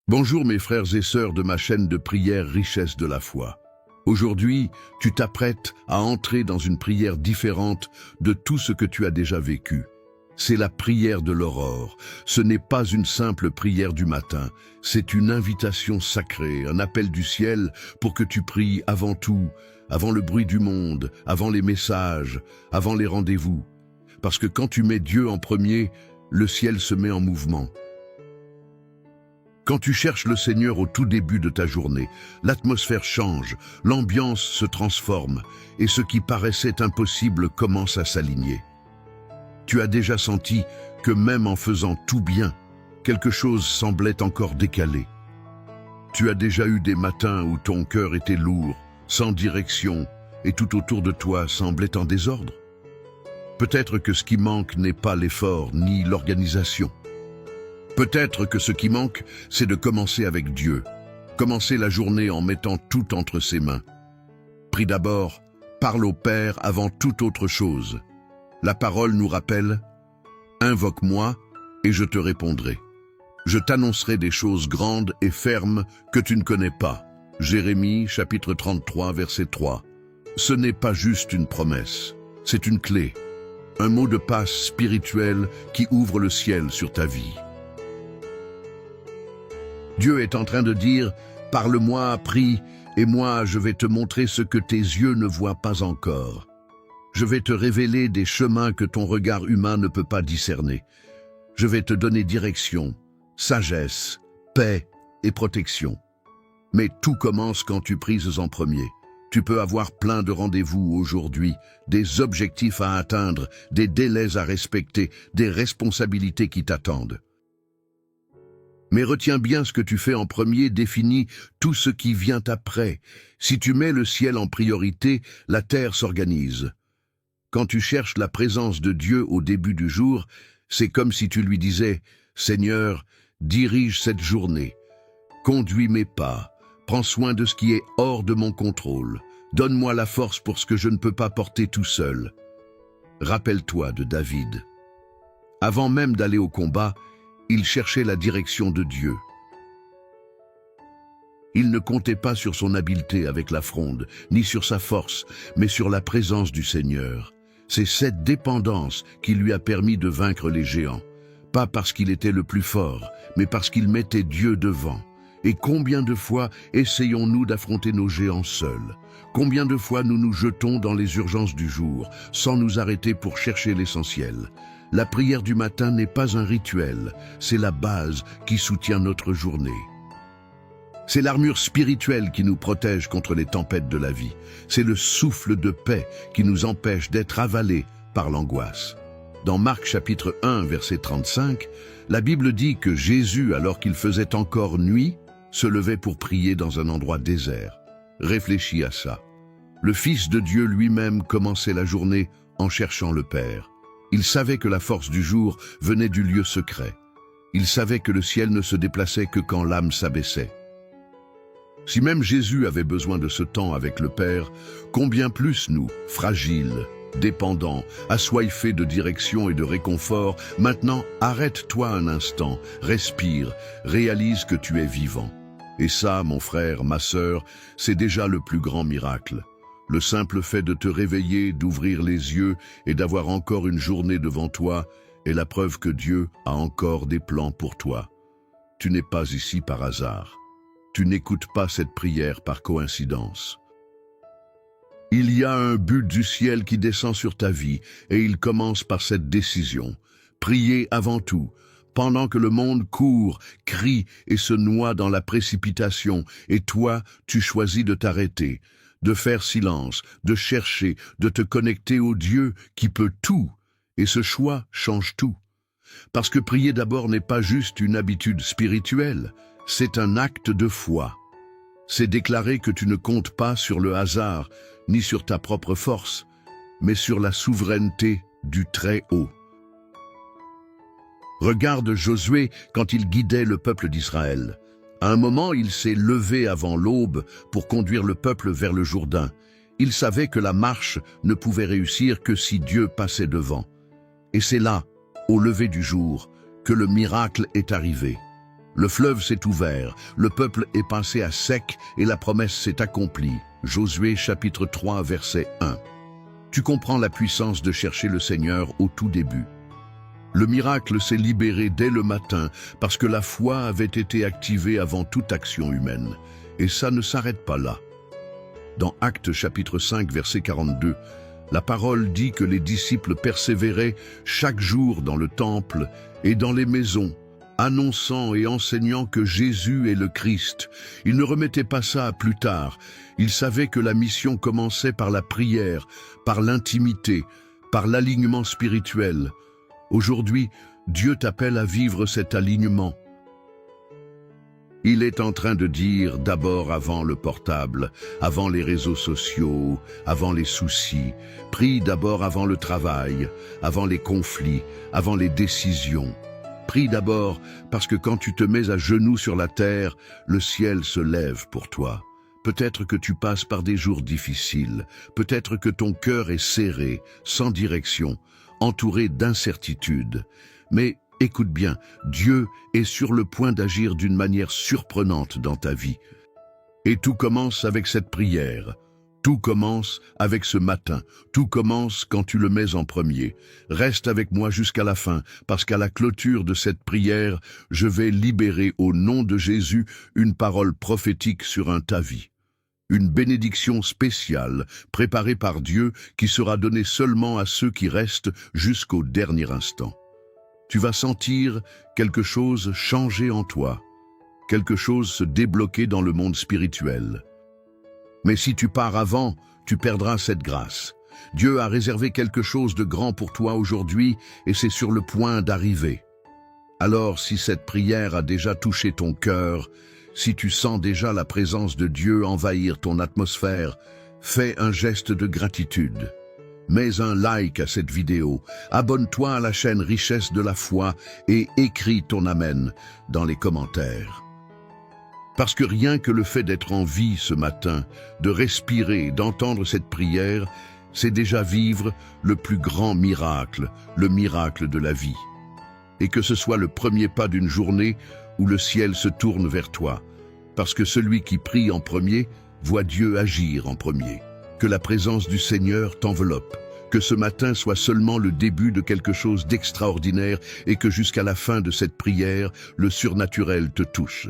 Bonjour mes frères et sœurs de ma chaîne de prière Richesse de la foi. Aujourd'hui, tu t'apprêtes à entrer dans une prière différente de tout ce que tu as déjà vécu. C'est la prière de l'aurore. Ce n'est pas une simple prière du matin, c'est une invitation sacrée, un appel du ciel pour que tu pries avant tout, avant le bruit du monde, avant les messages, avant les rendez-vous. Parce que quand tu mets Dieu en premier, le ciel se met en mouvement. Quand tu cherches le Seigneur au tout début de ta journée, l'atmosphère change, l'ambiance se transforme et ce qui paraissait impossible commence à s'aligner. Tu as déjà senti que même en faisant tout bien, quelque chose semblait encore décalé. Tu as déjà eu des matins où ton cœur était lourd, sans direction, et tout autour de toi semblait en désordre. Peut-être que ce qui manque n'est pas l'effort ni l'organisation. Peut-être que ce qui manque, c'est de commencer avec Dieu. Commencer la journée en mettant tout entre ses mains. Prie d'abord, parle au Père avant toute autre chose. La parole nous rappelle « Invoque-moi et je te répondrai. Je t'annoncerai des choses grandes et fermes que tu ne connais pas. » Jérémie, chapitre 33, verset 3. Ce n'est pas juste une promesse, c'est une clé. Un mot de passe spirituel qui ouvre le ciel sur ta vie. Dieu est en train de dire « Parle-moi, prie, et moi je vais te montrer ce que tes yeux ne voient pas encore. Je vais te révéler des chemins que ton regard humain ne peut pas discerner. Je vais te donner direction, sagesse, paix et protection. Mais tout commence quand tu prises en premier. Tu peux avoir plein de rendez-vous aujourd'hui, des objectifs à atteindre, des délais à respecter, des responsabilités qui t'attendent. Mais retiens bien ce que tu fais en premier définit tout ce qui vient après. Si tu mets le ciel en priorité, la terre s'organise. Quand tu cherches la présence de Dieu au début du jour, c'est comme si tu lui disais « Seigneur, dirige cette journée, conduis mes pas, prends soin de ce qui est hors de mon contrôle, donne-moi la force pour ce que je ne peux pas porter tout seul. » Rappelle-toi de David. Avant même d'aller au combat, il cherchait la direction de Dieu. Il ne comptait pas sur son habileté avec la fronde, ni sur sa force, mais sur la présence du Seigneur. C'est cette dépendance qui lui a permis de vaincre les géants. Pas parce qu'il était le plus fort, mais parce qu'il mettait Dieu devant. Et combien de fois essayons-nous d'affronter nos géants seuls? Combien de fois nous nous jetons dans les urgences du jour, sans nous arrêter pour chercher l'essentiel? La prière du matin n'est pas un rituel, c'est la base qui soutient notre journée. C'est l'armure spirituelle qui nous protège contre les tempêtes de la vie. C'est le souffle de paix qui nous empêche d'être avalés par l'angoisse. Dans Marc chapitre 1, verset 35, la Bible dit que Jésus, alors qu'il faisait encore nuit, se levait pour prier dans un endroit désert. Réfléchis à ça. Le Fils de Dieu lui-même commençait la journée en cherchant le Père. Il savait que la force du jour venait du lieu secret. Il savait que le ciel ne se déplaçait que quand l'âme s'abaissait. Si même Jésus avait besoin de ce temps avec le Père, combien plus nous, fragiles, dépendants, assoiffés de direction et de réconfort, maintenant arrête-toi un instant, respire, réalise que tu es vivant. Et ça, mon frère, ma sœur, c'est déjà le plus grand miracle. Le simple fait de te réveiller, d'ouvrir les yeux et d'avoir encore une journée devant toi est la preuve que Dieu a encore des plans pour toi. Tu n'es pas ici par hasard. Tu n'écoutes pas cette prière par coïncidence. Il y a un but du ciel qui descend sur ta vie et il commence par cette décision. Prier avant tout, pendant que le monde court, crie et se noie dans la précipitation, et toi, tu choisis de t'arrêter, de faire silence, de chercher, de te connecter au Dieu qui peut tout, et ce choix change tout. Parce que prier d'abord n'est pas juste une habitude spirituelle, c'est un acte de foi. C'est déclarer que tu ne comptes pas sur le hasard, ni sur ta propre force, mais sur la souveraineté du Très-Haut. Regarde Josué quand il guidait le peuple d'Israël. À un moment, il s'est levé avant l'aube pour conduire le peuple vers le Jourdain. Il savait que la marche ne pouvait réussir que si Dieu passait devant. Et c'est là, au lever du jour, que le miracle est arrivé. Le fleuve s'est ouvert, le peuple est passé à sec et la promesse s'est accomplie. Josué chapitre 3 verset 1. Tu comprends la puissance de chercher le Seigneur au tout début. Le miracle s'est libéré dès le matin parce que la foi avait été activée avant toute action humaine. Et ça ne s'arrête pas là. Dans Actes chapitre 5 verset 42, la parole dit que les disciples persévéraient chaque jour dans le temple et dans les maisons, annonçant et enseignant que Jésus est le Christ. Ils ne remettaient pas ça à plus tard. Ils savaient que la mission commençait par la prière, par l'intimité, par l'alignement spirituel. Aujourd'hui, Dieu t'appelle à vivre cet alignement. Il est en train de dire d'abord avant le portable, avant les réseaux sociaux, avant les soucis. Prie d'abord avant le travail, avant les conflits, avant les décisions. Prie d'abord parce que quand tu te mets à genoux sur la terre, le ciel se lève pour toi. Peut-être que tu passes par des jours difficiles, peut-être que ton cœur est serré, sans direction, entouré d'incertitudes. Mais écoute bien, Dieu est sur le point d'agir d'une manière surprenante dans ta vie. Et tout commence avec cette prière. Tout commence avec ce matin. Tout commence quand tu le mets en premier. Reste avec moi jusqu'à la fin, parce qu'à la clôture de cette prière, je vais libérer au nom de Jésus une parole prophétique sur ta vie. Une bénédiction spéciale, préparée par Dieu, qui sera donnée seulement à ceux qui restent jusqu'au dernier instant. Tu vas sentir quelque chose changer en toi, quelque chose se débloquer dans le monde spirituel. Mais si tu pars avant, tu perdras cette grâce. Dieu a réservé quelque chose de grand pour toi aujourd'hui et c'est sur le point d'arriver. Alors, si cette prière a déjà touché ton cœur, si tu sens déjà la présence de Dieu envahir ton atmosphère, fais un geste de gratitude. Mets un like à cette vidéo, abonne-toi à la chaîne Richesse de la foi et écris ton Amen dans les commentaires. Parce que rien que le fait d'être en vie ce matin, de respirer, d'entendre cette prière, c'est déjà vivre le plus grand miracle, le miracle de la vie. Et que ce soit le premier pas d'une journée où le ciel se tourne vers toi, parce que celui qui prie en premier voit Dieu agir en premier. Que la présence du Seigneur t'enveloppe, que ce matin soit seulement le début de quelque chose d'extraordinaire et que jusqu'à la fin de cette prière, le surnaturel te touche.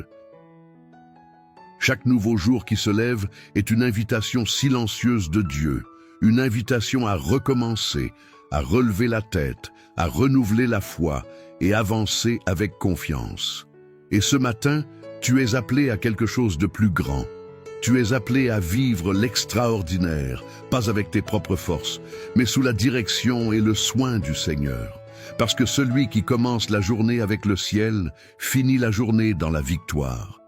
Chaque nouveau jour qui se lève est une invitation silencieuse de Dieu, une invitation à recommencer, à relever la tête, à renouveler la foi et avancer avec confiance. Et ce matin, tu es appelé à quelque chose de plus grand. Tu es appelé à vivre l'extraordinaire, pas avec tes propres forces, mais sous la direction et le soin du Seigneur. Parce que celui qui commence la journée avec le ciel, finit la journée dans la victoire.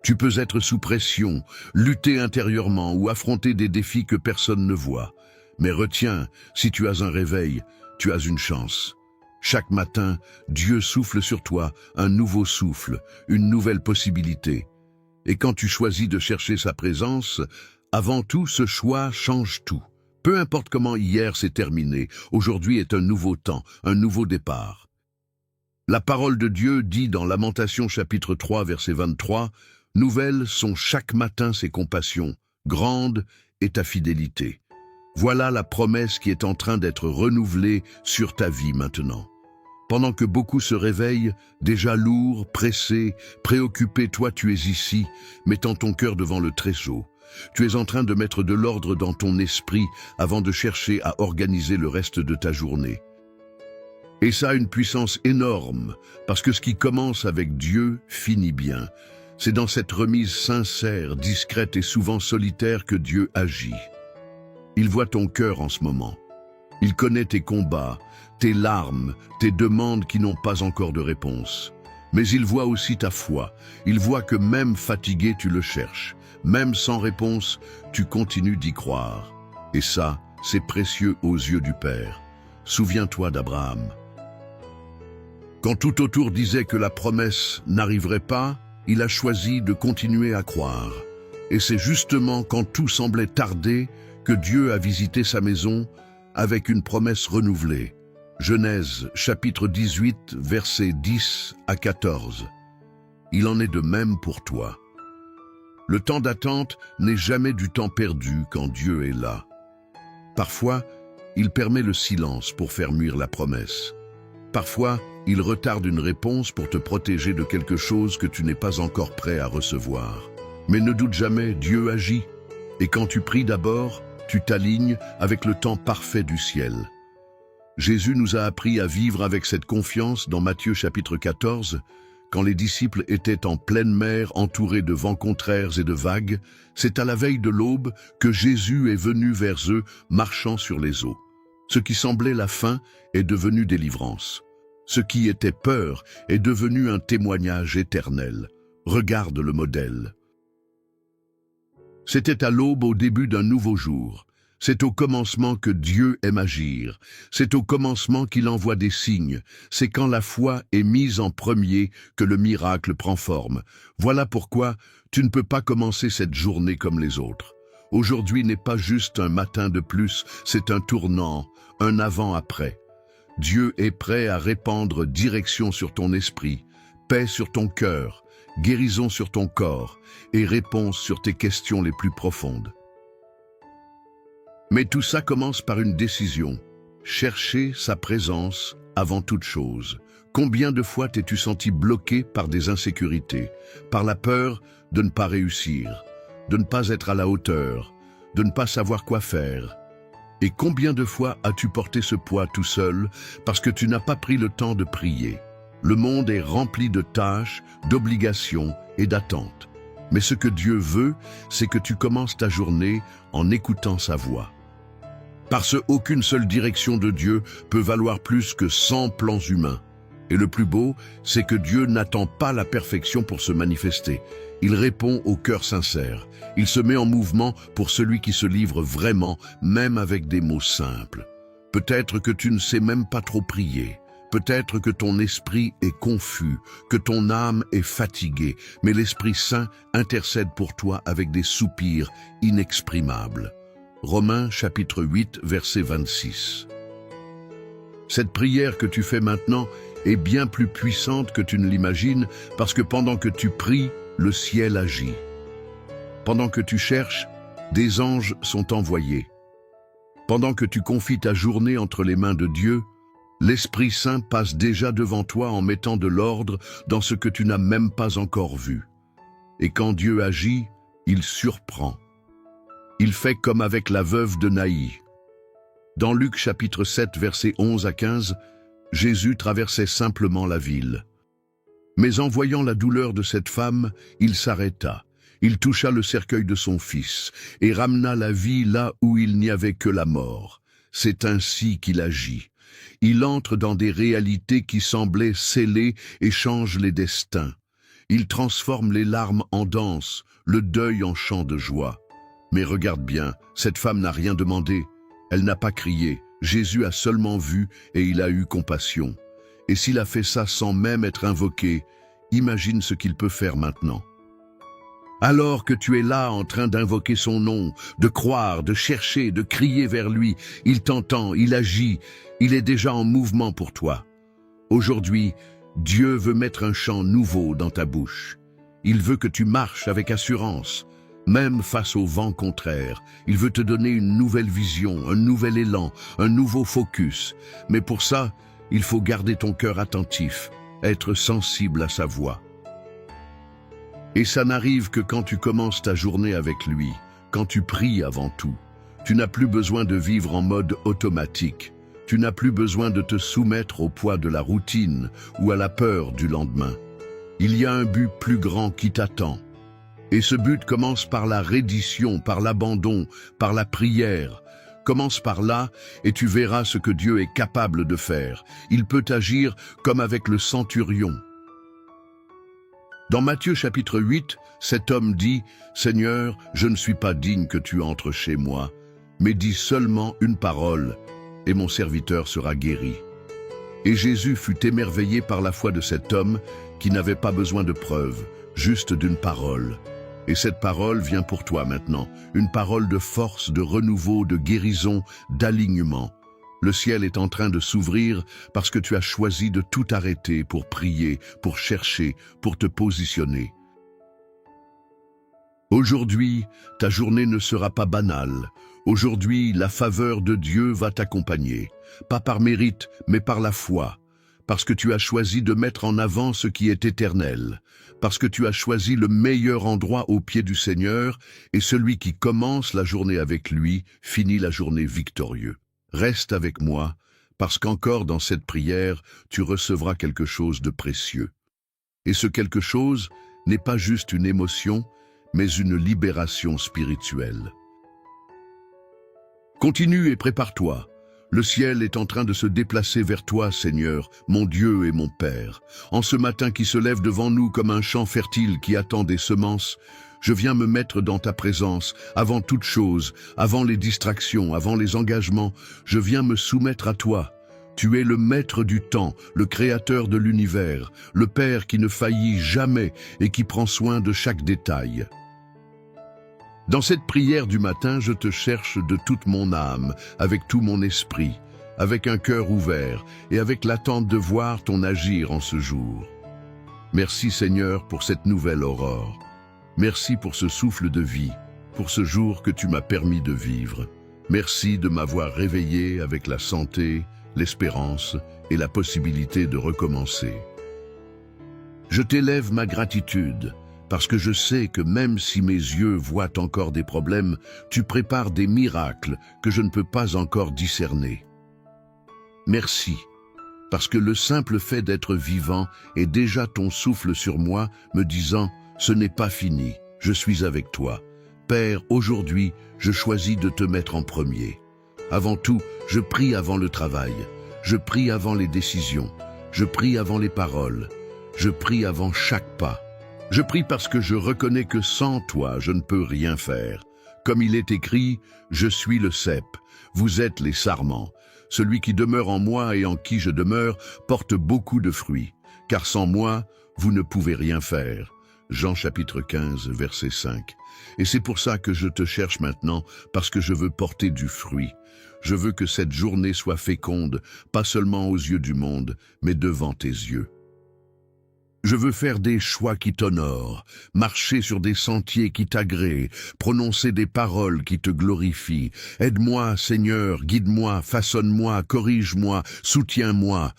Tu peux être sous pression, lutter intérieurement ou affronter des défis que personne ne voit. Mais retiens, si tu as un réveil, tu as une chance. Chaque matin, Dieu souffle sur toi un nouveau souffle, une nouvelle possibilité. Et quand tu choisis de chercher sa présence, avant tout, ce choix change tout. Peu importe comment hier s'est terminé, aujourd'hui est un nouveau temps, un nouveau départ. La parole de Dieu dit dans Lamentations chapitre 3 verset 23, « Nouvelles sont chaque matin ses compassions, grande est ta fidélité. » Voilà la promesse qui est en train d'être renouvelée sur ta vie maintenant. Pendant que beaucoup se réveillent, déjà lourds, pressés, préoccupés, toi tu es ici, mettant ton cœur devant le Très-Haut. Tu es en train de mettre de l'ordre dans ton esprit avant de chercher à organiser le reste de ta journée. Et ça a une puissance énorme, parce que ce qui commence avec Dieu finit bien. C'est dans cette remise sincère, discrète et souvent solitaire que Dieu agit. Il voit ton cœur en ce moment. Il connaît tes combats, tes larmes, tes demandes qui n'ont pas encore de réponse. Mais il voit aussi ta foi. Il voit que même fatigué, tu le cherches. Même sans réponse, tu continues d'y croire. Et ça, c'est précieux aux yeux du Père. Souviens-toi d'Abraham. Quand tout autour disait que la promesse n'arriverait pas, il a choisi de continuer à croire. Et c'est justement quand tout semblait tarder que Dieu a visité sa maison avec une promesse renouvelée. Genèse, chapitre 18, versets 10 à 14. Il en est de même pour toi. Le temps d'attente n'est jamais du temps perdu quand Dieu est là. Parfois, il permet le silence pour faire muire la promesse. Parfois, il retarde une réponse pour te protéger de quelque chose que tu n'es pas encore prêt à recevoir. Mais ne doute jamais, Dieu agit. Et quand tu pries d'abord, tu t'alignes avec le temps parfait du ciel. Jésus nous a appris à vivre avec cette confiance dans Matthieu chapitre 14, quand les disciples étaient en pleine mer entourés de vents contraires et de vagues. C'est à la veille de l'aube que Jésus est venu vers eux marchant sur les eaux. Ce qui semblait la fin est devenu délivrance. Ce qui était peur est devenu un témoignage éternel. Regarde le modèle. C'était à l'aube au début d'un nouveau jour. C'est au commencement que Dieu aime agir. C'est au commencement qu'il envoie des signes. C'est quand la foi est mise en premier que le miracle prend forme. Voilà pourquoi tu ne peux pas commencer cette journée comme les autres. Aujourd'hui n'est pas juste un matin de plus, c'est un tournant, un avant-après. Dieu est prêt à répandre direction sur ton esprit, paix sur ton cœur, guérison sur ton corps et réponse sur tes questions les plus profondes. Mais tout ça commence par une décision. Chercher sa présence avant toute chose. Combien de fois t'es-tu senti bloqué par des insécurités, par la peur de ne pas réussir, de ne pas être à la hauteur, de ne pas savoir quoi faire? Et combien de fois as-tu porté ce poids tout seul parce que tu n'as pas pris le temps de prier? Le monde est rempli de tâches, d'obligations et d'attentes. Mais ce que Dieu veut, c'est que tu commences ta journée en écoutant sa voix. Parce qu'aucune seule direction de Dieu peut valoir plus que 100 plans humains. Et le plus beau, c'est que Dieu n'attend pas la perfection pour se manifester. Il répond au cœur sincère. Il se met en mouvement pour celui qui se livre vraiment, même avec des mots simples. Peut-être que tu ne sais même pas trop prier. Peut-être que ton esprit est confus, que ton âme est fatiguée, mais l'Esprit Saint intercède pour toi avec des soupirs inexprimables. Romains chapitre 8, verset 26. Cette prière que tu fais maintenant est bien plus puissante que tu ne l'imagines parce que pendant que tu pries, le ciel agit. Pendant que tu cherches, des anges sont envoyés. Pendant que tu confies ta journée entre les mains de Dieu, l'Esprit Saint passe déjà devant toi en mettant de l'ordre dans ce que tu n'as même pas encore vu. Et quand Dieu agit, il surprend. Il fait comme avec la veuve de Naï. Dans Luc chapitre 7, versets 11 à 15, Jésus traversait simplement la ville. Mais en voyant la douleur de cette femme, il s'arrêta. Il toucha le cercueil de son fils et ramena la vie là où il n'y avait que la mort. C'est ainsi qu'il agit. Il entre dans des réalités qui semblaient scellées et change les destins. Il transforme les larmes en danse, le deuil en chant de joie. Mais regarde bien, cette femme n'a rien demandé. Elle n'a pas crié. Jésus a seulement vu et il a eu compassion. Et s'il a fait ça sans même être invoqué, imagine ce qu'il peut faire maintenant. Alors que tu es là en train d'invoquer son nom, de croire, de chercher, de crier vers lui, il t'entend, il agit, il est déjà en mouvement pour toi. Aujourd'hui, Dieu veut mettre un chant nouveau dans ta bouche. Il veut que tu marches avec assurance, même face au vent contraire. Il veut te donner une nouvelle vision, un nouvel élan, un nouveau focus. Mais pour ça, il faut garder ton cœur attentif, être sensible à sa voix. Et ça n'arrive que quand tu commences ta journée avec lui, quand tu pries avant tout. Tu n'as plus besoin de vivre en mode automatique. Tu n'as plus besoin de te soumettre au poids de la routine ou à la peur du lendemain. Il y a un but plus grand qui t'attend. Et ce but commence par la reddition, par l'abandon, par la prière. Commence par là et tu verras ce que Dieu est capable de faire. Il peut agir comme avec le centurion. Dans Matthieu chapitre 8, cet homme dit « Seigneur, je ne suis pas digne que tu entres chez moi, mais dis seulement une parole, et mon serviteur sera guéri. » Et Jésus fut émerveillé par la foi de cet homme qui n'avait pas besoin de preuves, juste d'une parole. Et cette parole vient pour toi maintenant, une parole de force, de renouveau, de guérison, d'alignement. Le ciel est en train de s'ouvrir parce que tu as choisi de tout arrêter pour prier, pour chercher, pour te positionner. Aujourd'hui, ta journée ne sera pas banale. Aujourd'hui, la faveur de Dieu va t'accompagner, pas par mérite, mais par la foi, parce que tu as choisi de mettre en avant ce qui est éternel, parce que tu as choisi le meilleur endroit au pied du Seigneur, et celui qui commence la journée avec lui finit la journée victorieux. Reste avec moi, parce qu'encore dans cette prière, tu recevras quelque chose de précieux. Et ce quelque chose n'est pas juste une émotion, mais une libération spirituelle. Continue et prépare-toi. Le ciel est en train de se déplacer vers toi, Seigneur, mon Dieu et mon Père. En ce matin qui se lève devant nous comme un champ fertile qui attend des semences, je viens me mettre dans ta présence, avant toute chose, avant les distractions, avant les engagements, je viens me soumettre à toi. Tu es le maître du temps, le créateur de l'univers, le Père qui ne faillit jamais et qui prend soin de chaque détail. Dans cette prière du matin, je te cherche de toute mon âme, avec tout mon esprit, avec un cœur ouvert et avec l'attente de voir ton agir en ce jour. Merci Seigneur pour cette nouvelle aurore. Merci pour ce souffle de vie, pour ce jour que tu m'as permis de vivre. Merci de m'avoir réveillé avec la santé, l'espérance et la possibilité de recommencer. Je t'élève ma gratitude, parce que je sais que même si mes yeux voient encore des problèmes, tu prépares des miracles que je ne peux pas encore discerner. Merci, parce que le simple fait d'être vivant est déjà ton souffle sur moi, me disant « Ce n'est pas fini, je suis avec toi. Père, aujourd'hui, je choisis de te mettre en premier. Avant tout, je prie avant le travail, je prie avant les décisions, je prie avant les paroles, je prie avant chaque pas. Je prie parce que je reconnais que sans toi, je ne peux rien faire. Comme il est écrit, je suis le cep, vous êtes les sarments. Celui qui demeure en moi et en qui je demeure porte beaucoup de fruits, car sans moi, vous ne pouvez rien faire. Jean chapitre 15, verset 5. Et c'est pour ça que je te cherche maintenant, parce que je veux porter du fruit. Je veux que cette journée soit féconde, pas seulement aux yeux du monde, mais devant tes yeux. Je veux faire des choix qui t'honorent, marcher sur des sentiers qui t'agréent, prononcer des paroles qui te glorifient. Aide-moi, Seigneur, guide-moi, façonne-moi, corrige-moi, soutiens-moi.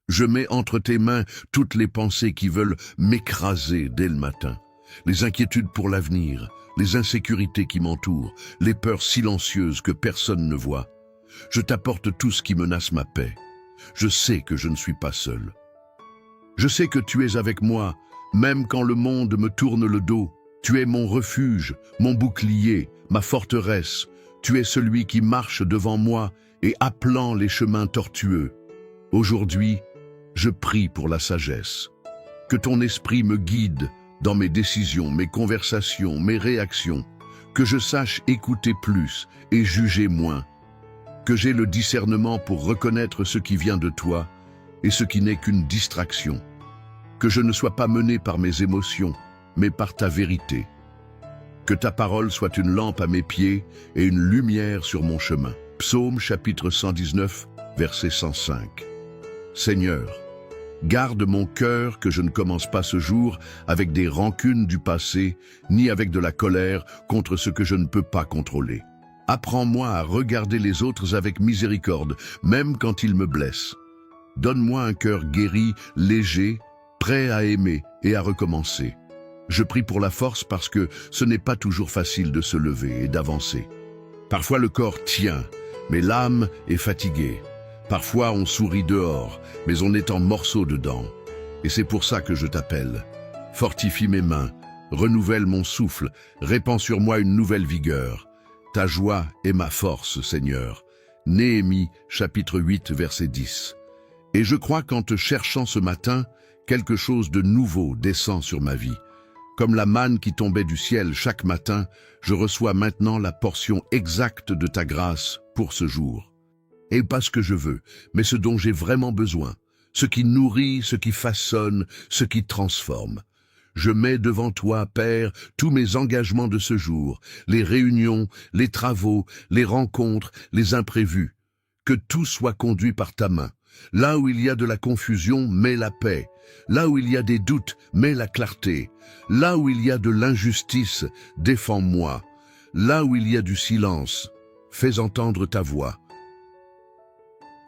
Je mets entre tes mains toutes les pensées qui veulent m'écraser dès le matin. Les inquiétudes pour l'avenir, les insécurités qui m'entourent, les peurs silencieuses que personne ne voit. Je t'apporte tout ce qui menace ma paix. Je sais que je ne suis pas seul. Je sais que tu es avec moi, même quand le monde me tourne le dos. Tu es mon refuge, mon bouclier, ma forteresse. Tu es celui qui marche devant moi et appelant les chemins tortueux. Aujourd'hui, je prie pour la sagesse. Que ton esprit me guide dans mes décisions, mes conversations, mes réactions. Que je sache écouter plus et juger moins. Que j'ai le discernement pour reconnaître ce qui vient de toi et ce qui n'est qu'une distraction. Que je ne sois pas mené par mes émotions, mais par ta vérité. Que ta parole soit une lampe à mes pieds et une lumière sur mon chemin. Psaume chapitre 119, verset 105. Seigneur, garde mon cœur que je ne commence pas ce jour avec des rancunes du passé, ni avec de la colère contre ce que je ne peux pas contrôler. Apprends-moi à regarder les autres avec miséricorde, même quand ils me blessent. Donne-moi un cœur guéri, léger, prêt à aimer et à recommencer. Je prie pour la force parce que ce n'est pas toujours facile de se lever et d'avancer. Parfois le corps tient, mais l'âme est fatiguée. Parfois on sourit dehors, mais on est en morceaux dedans. Et c'est pour ça que je t'appelle. Fortifie mes mains, renouvelle mon souffle, répands sur moi une nouvelle vigueur. Ta joie est ma force, Seigneur. Néhémie, chapitre 8, verset 10. Et je crois qu'en te cherchant ce matin, quelque chose de nouveau descend sur ma vie. Comme la manne qui tombait du ciel chaque matin, je reçois maintenant la portion exacte de ta grâce pour ce jour. Et pas ce que je veux, mais ce dont j'ai vraiment besoin, ce qui nourrit, ce qui façonne, ce qui transforme. Je mets devant toi, Père, tous mes engagements de ce jour, les réunions, les travaux, les rencontres, les imprévus. Que tout soit conduit par ta main. Là où il y a de la confusion, mets la paix. Là où il y a des doutes, mets la clarté. Là où il y a de l'injustice, défends-moi. Là où il y a du silence, fais entendre ta voix.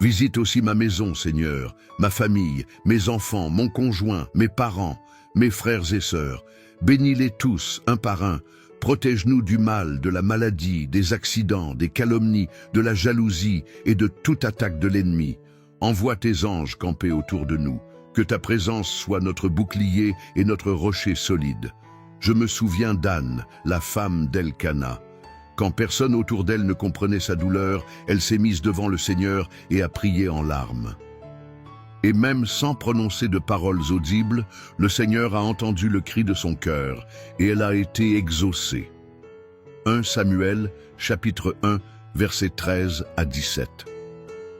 Visite aussi ma maison, Seigneur, ma famille, mes enfants, mon conjoint, mes parents, mes frères et sœurs. Bénis-les tous, un par un. Protège-nous du mal, de la maladie, des accidents, des calomnies, de la jalousie et de toute attaque de l'ennemi. Envoie tes anges camper autour de nous. Que ta présence soit notre bouclier et notre rocher solide. Je me souviens d'Anne, la femme d'Elkana. Quand personne autour d'elle ne comprenait sa douleur, elle s'est mise devant le Seigneur et a prié en larmes. Et même sans prononcer de paroles audibles, le Seigneur a entendu le cri de son cœur, et elle a été exaucée. 1 Samuel, chapitre 1, versets 13 à 17.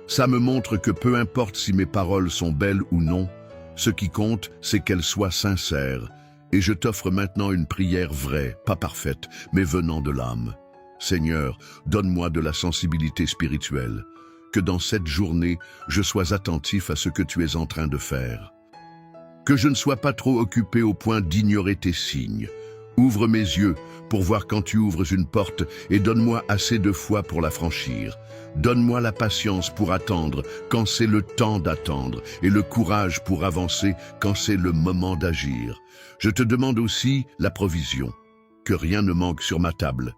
Ça me montre que peu importe si mes paroles sont belles ou non, ce qui compte, c'est qu'elles soient sincères. Et je t'offre maintenant une prière vraie, pas parfaite, mais venant de l'âme. Seigneur, donne-moi de la sensibilité spirituelle. Que dans cette journée, je sois attentif à ce que tu es en train de faire. Que je ne sois pas trop occupé au point d'ignorer tes signes. Ouvre mes yeux pour voir quand tu ouvres une porte et donne-moi assez de foi pour la franchir. Donne-moi la patience pour attendre quand c'est le temps d'attendre et le courage pour avancer quand c'est le moment d'agir. Je te demande aussi la provision, que rien ne manque sur ma table,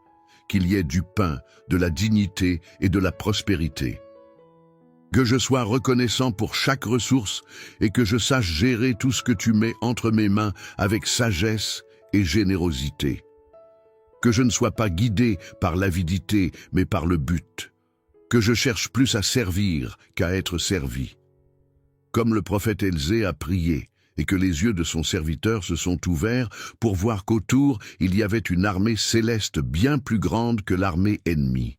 qu'il y ait du pain, de la dignité et de la prospérité. Que je sois reconnaissant pour chaque ressource et que je sache gérer tout ce que tu mets entre mes mains avec sagesse et générosité. Que je ne sois pas guidé par l'avidité, mais par le but. Que je cherche plus à servir qu'à être servi. Comme le prophète Élysée a prié, et que les yeux de son serviteur se sont ouverts pour voir qu'autour il y avait une armée céleste bien plus grande que l'armée ennemie.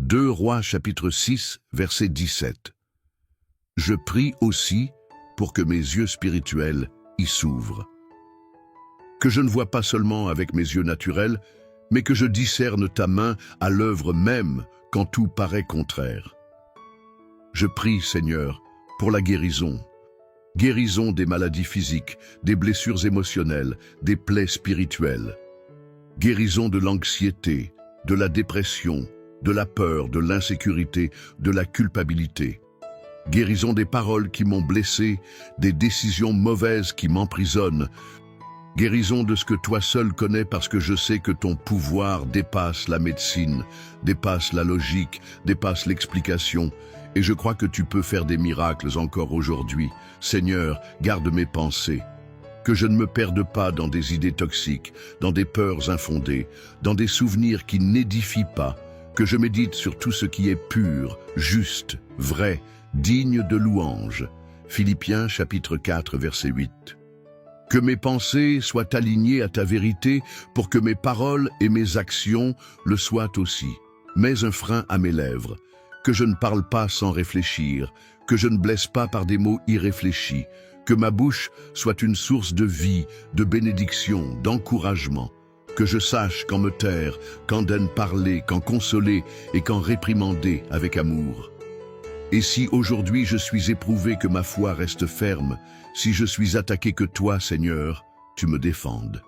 2 Rois chapitre 6, verset 17. Je prie aussi pour que mes yeux spirituels y s'ouvrent. Que je ne vois pas seulement avec mes yeux naturels, mais que je discerne ta main à l'œuvre même quand tout paraît contraire. Je prie, Seigneur, pour la guérison. Guérison des maladies physiques, des blessures émotionnelles, des plaies spirituelles. Guérison de l'anxiété, de la dépression, de la peur, de l'insécurité, de la culpabilité. Guérison des paroles qui m'ont blessé, des décisions mauvaises qui m'emprisonnent. Guérison de ce que toi seul connais parce que je sais que ton pouvoir dépasse la médecine, dépasse la logique, dépasse l'explication. Et je crois que tu peux faire des miracles encore aujourd'hui. Seigneur, garde mes pensées. Que je ne me perde pas dans des idées toxiques, dans des peurs infondées, dans des souvenirs qui n'édifient pas. Que je médite sur tout ce qui est pur, juste, vrai, digne de louange. Philippiens chapitre 4, verset 8. Que mes pensées soient alignées à ta vérité pour que mes paroles et mes actions le soient aussi. Mets un frein à mes lèvres. Que je ne parle pas sans réfléchir, que je ne blesse pas par des mots irréfléchis, que ma bouche soit une source de vie, de bénédiction, d'encouragement. Que je sache quand me taire, quand daine parler, quand consoler et quand réprimander avec amour. Et si aujourd'hui je suis éprouvé que ma foi reste ferme, si je suis attaqué que toi, Seigneur, tu me défendes.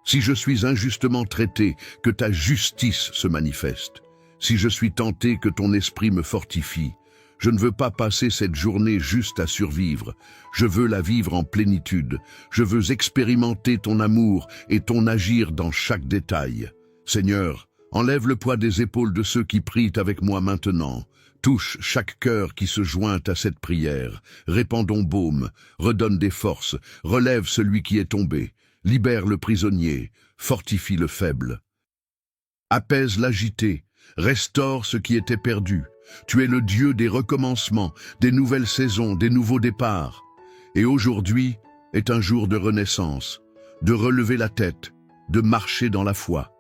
Si je suis injustement traité, que ta justice se manifeste. Si je suis tenté, que ton esprit me fortifie. Je ne veux pas passer cette journée juste à survivre. Je veux la vivre en plénitude. Je veux expérimenter ton amour et ton agir dans chaque détail. Seigneur, enlève le poids des épaules de ceux qui prient avec moi maintenant. Touche chaque cœur qui se joint à cette prière. Répands ton baume, redonne des forces, relève celui qui est tombé. Libère le prisonnier, fortifie le faible. Apaise l'agité, restaure ce qui était perdu. Tu es le Dieu des recommencements, des nouvelles saisons, des nouveaux départs. Et aujourd'hui est un jour de renaissance, de relever la tête, de marcher dans la foi.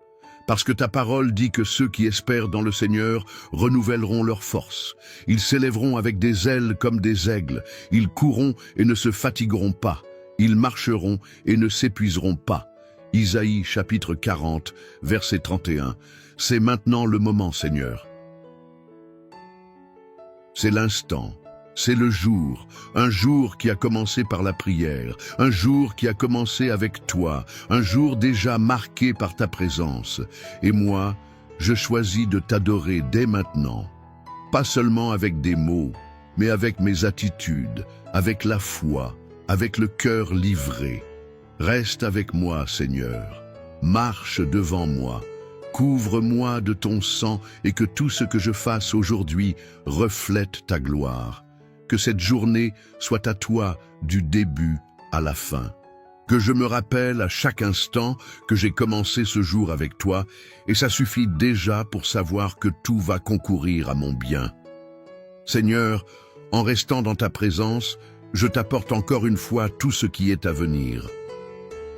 Parce que ta parole dit que ceux qui espèrent dans le Seigneur renouvelleront leurs forces. Ils s'élèveront avec des ailes comme des aigles. Ils courront et ne se fatigueront pas. Ils marcheront et ne s'épuiseront pas. Isaïe chapitre 40, verset 31. C'est maintenant le moment, Seigneur. C'est l'instant, c'est le jour, un jour qui a commencé par la prière, un jour qui a commencé avec toi, un jour déjà marqué par ta présence. Et moi, je choisis de t'adorer dès maintenant, pas seulement avec des mots, mais avec mes attitudes, avec la foi, avec le cœur livré. Reste avec moi, Seigneur, marche devant moi, couvre-moi de ton sang et que tout ce que je fasse aujourd'hui reflète ta gloire. Que cette journée soit à toi du début à la fin. Que je me rappelle à chaque instant que j'ai commencé ce jour avec toi, et ça suffit déjà pour savoir que tout va concourir à mon bien. Seigneur, en restant dans ta présence, je t'apporte encore une fois tout ce qui est à venir.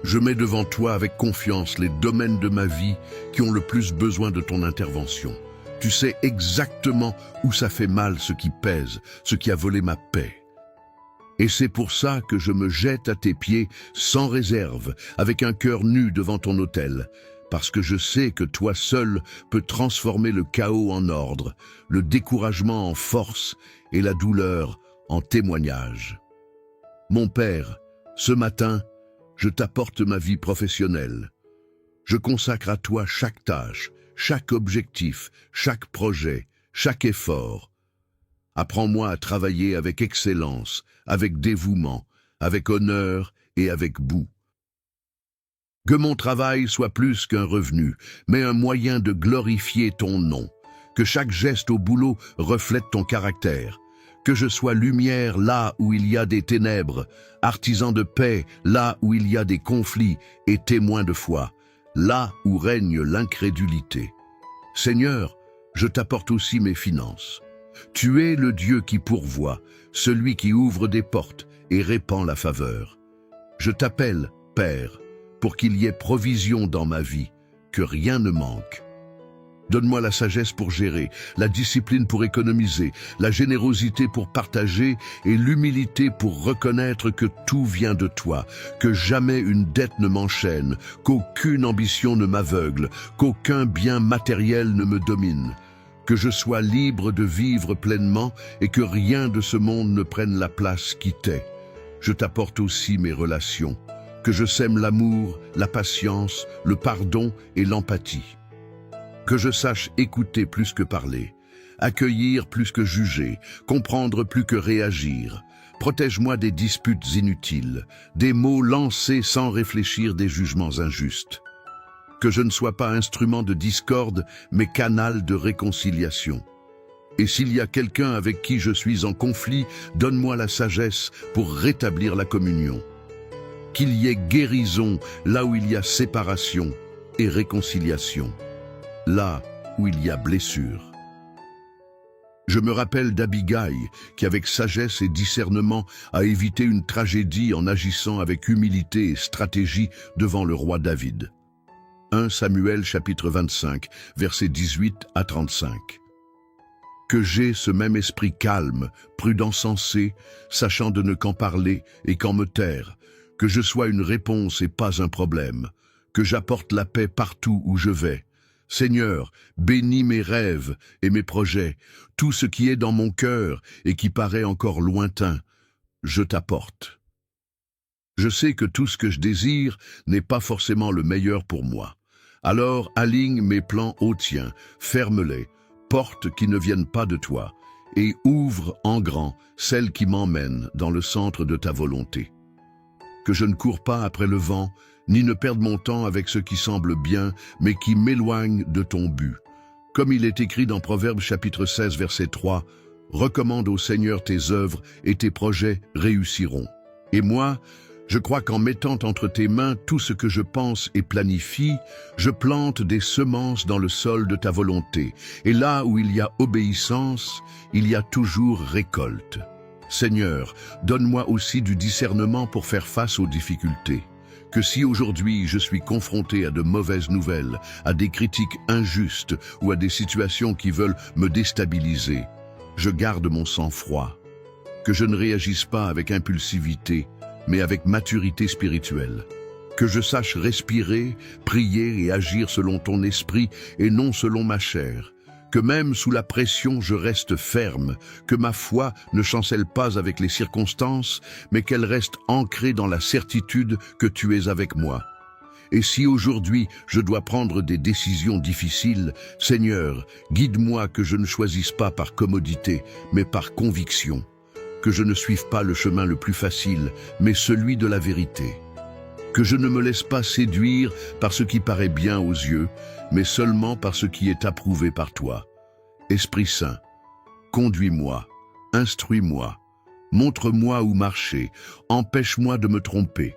Je mets devant toi avec confiance les domaines de ma vie qui ont le plus besoin de ton intervention. Tu sais exactement où ça fait mal, ce qui pèse, ce qui a volé ma paix. Et c'est pour ça que je me jette à tes pieds sans réserve, avec un cœur nu devant ton autel, parce que je sais que toi seul peux transformer le chaos en ordre, le découragement en force et la douleur en témoignage. Mon Père, ce matin, je t'apporte ma vie professionnelle. Je consacre à toi chaque tâche, chaque objectif, chaque projet, chaque effort. Apprends-moi à travailler avec excellence, avec dévouement, avec honneur et avec bout. Que mon travail soit plus qu'un revenu, mais un moyen de glorifier ton nom. Que chaque geste au boulot reflète ton caractère. Que je sois lumière là où il y a des ténèbres, artisan de paix là où il y a des conflits et témoin de foi, là où règne l'incrédulité. Seigneur, je t'apporte aussi mes finances. Tu es le Dieu qui pourvoit, celui qui ouvre des portes et répand la faveur. Je t'appelle, Père, pour qu'il y ait provision dans ma vie, que rien ne manque. Donne-moi la sagesse pour gérer, la discipline pour économiser, la générosité pour partager et l'humilité pour reconnaître que tout vient de toi, que jamais une dette ne m'enchaîne, qu'aucune ambition ne m'aveugle, qu'aucun bien matériel ne me domine. Que je sois libre de vivre pleinement et que rien de ce monde ne prenne la place qui t'est. Je t'apporte aussi mes relations, que je sème l'amour, la patience, le pardon et l'empathie. Que je sache écouter plus que parler, accueillir plus que juger, comprendre plus que réagir. Protège-moi des disputes inutiles, des mots lancés sans réfléchir, des jugements injustes. Que je ne sois pas instrument de discorde, mais canal de réconciliation. Et s'il y a quelqu'un avec qui je suis en conflit, donne-moi la sagesse pour rétablir la communion. Qu'il y ait guérison là où il y a séparation et réconciliation, là où il y a blessure. Je me rappelle d'Abigail, qui avec sagesse et discernement a évité une tragédie en agissant avec humilité et stratégie devant le roi David. 1 Samuel chapitre 25, versets 18 à 35. Que j'ai ce même esprit calme, prudent sensé, sachant de ne qu'en parler et qu'en me taire, que je sois une réponse et pas un problème, que j'apporte la paix partout où je vais. Seigneur, bénis mes rêves et mes projets, tout ce qui est dans mon cœur et qui paraît encore lointain, je t'apporte. Je sais que tout ce que je désire n'est pas forcément le meilleur pour moi. Alors aligne mes plans aux tiens, ferme-les, portes qui ne viennent pas de toi, et ouvre en grand celles qui m'emmènent dans le centre de ta volonté. Que je ne cours pas après le vent, ni ne perde mon temps avec ce qui semble bien, mais qui m'éloigne de ton but. Comme il est écrit dans Proverbes chapitre 16, verset 3, « Recommande au Seigneur tes œuvres et tes projets réussiront. » Et moi, je crois qu'en mettant entre tes mains tout ce que je pense et planifie, je plante des semences dans le sol de ta volonté. Et là où il y a obéissance, il y a toujours récolte. Seigneur, donne-moi aussi du discernement pour faire face aux difficultés. Que si aujourd'hui je suis confronté à de mauvaises nouvelles, à des critiques injustes ou à des situations qui veulent me déstabiliser, je garde mon sang-froid. Que je ne réagisse pas avec impulsivité, mais avec maturité spirituelle. Que je sache respirer, prier et agir selon ton esprit et non selon ma chair. que même sous la pression je reste ferme, que ma foi ne chancelle pas avec les circonstances, mais qu'elle reste ancrée dans la certitude que tu es avec moi. Et si aujourd'hui je dois prendre des décisions difficiles, Seigneur, guide-moi que je ne choisisse pas par commodité, mais par conviction, que je ne suive pas le chemin le plus facile, mais celui de la vérité, que je ne me laisse pas séduire par ce qui paraît bien aux yeux, mais seulement par ce qui est approuvé par toi. Esprit Saint, conduis-moi, instruis-moi, montre-moi où marcher, empêche-moi de me tromper.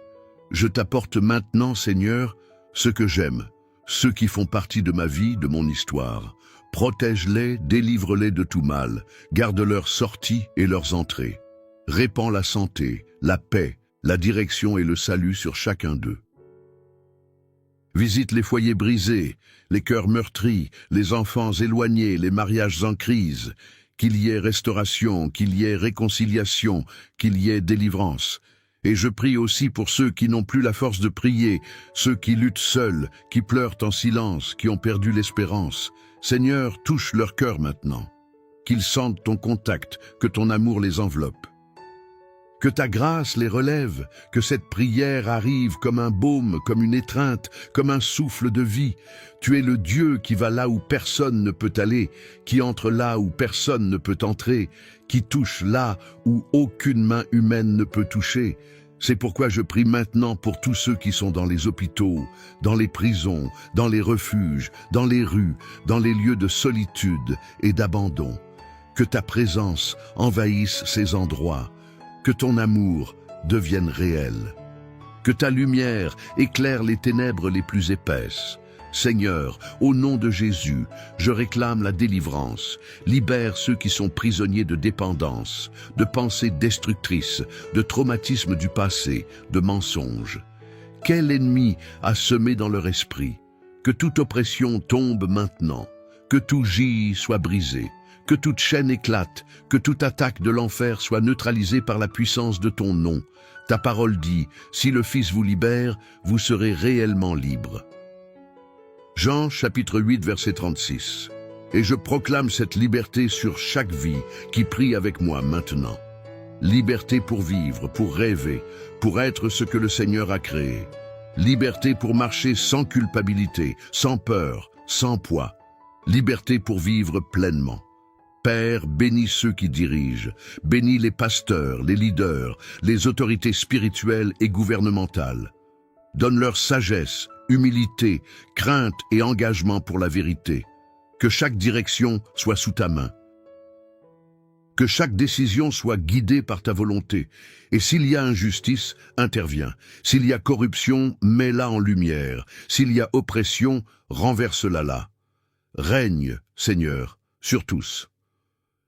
Je t'apporte maintenant, Seigneur, ce que j'aime, ceux qui font partie de ma vie, de mon histoire. Protège-les, délivre-les de tout mal, garde leurs sorties et leurs entrées. Répands la santé, la paix, la direction et le salut sur chacun d'eux. Visite les foyers brisés, les cœurs meurtris, les enfants éloignés, les mariages en crise. Qu'il y ait restauration, qu'il y ait réconciliation, qu'il y ait délivrance. Et je prie aussi pour ceux qui n'ont plus la force de prier, ceux qui luttent seuls, qui pleurent en silence, qui ont perdu l'espérance. Seigneur, touche leur cœur maintenant. Qu'ils sentent ton contact, que ton amour les enveloppe. Que ta grâce les relève, que cette prière arrive comme un baume, comme une étreinte, comme un souffle de vie. Tu es le Dieu qui va là où personne ne peut aller, qui entre là où personne ne peut entrer, qui touche là où aucune main humaine ne peut toucher. C'est pourquoi je prie maintenant pour tous ceux qui sont dans les hôpitaux, dans les prisons, dans les refuges, dans les rues, dans les lieux de solitude et d'abandon. Que ta présence envahisse ces endroits, que ton amour devienne réel, que ta lumière éclaire les ténèbres les plus épaisses. Seigneur, au nom de Jésus, je réclame la délivrance. Libère ceux qui sont prisonniers de dépendance, de pensées destructrices, de traumatismes du passé, de mensonges. Quel ennemi a semé dans leur esprit? Que toute oppression tombe maintenant, que tout gîte soit brisé, que toute chaîne éclate, que toute attaque de l'enfer soit neutralisée par la puissance de ton nom. Ta parole dit, si le Fils vous libère, vous serez réellement libre. Jean chapitre 8 verset 36. Et je proclame cette liberté sur chaque vie qui prie avec moi maintenant. Liberté pour vivre, pour rêver, pour être ce que le Seigneur a créé. Liberté pour marcher sans culpabilité, sans peur, sans poids. Liberté pour vivre pleinement. Père, bénis ceux qui dirigent, bénis les pasteurs, les leaders, les autorités spirituelles et gouvernementales. Donne-leur sagesse, humilité, crainte et engagement pour la vérité. Que chaque direction soit sous ta main. Que chaque décision soit guidée par ta volonté. Et s'il y a injustice, interviens. S'il y a corruption, mets-la en lumière. S'il y a oppression, renverse-la là. Règne, Seigneur, sur tous.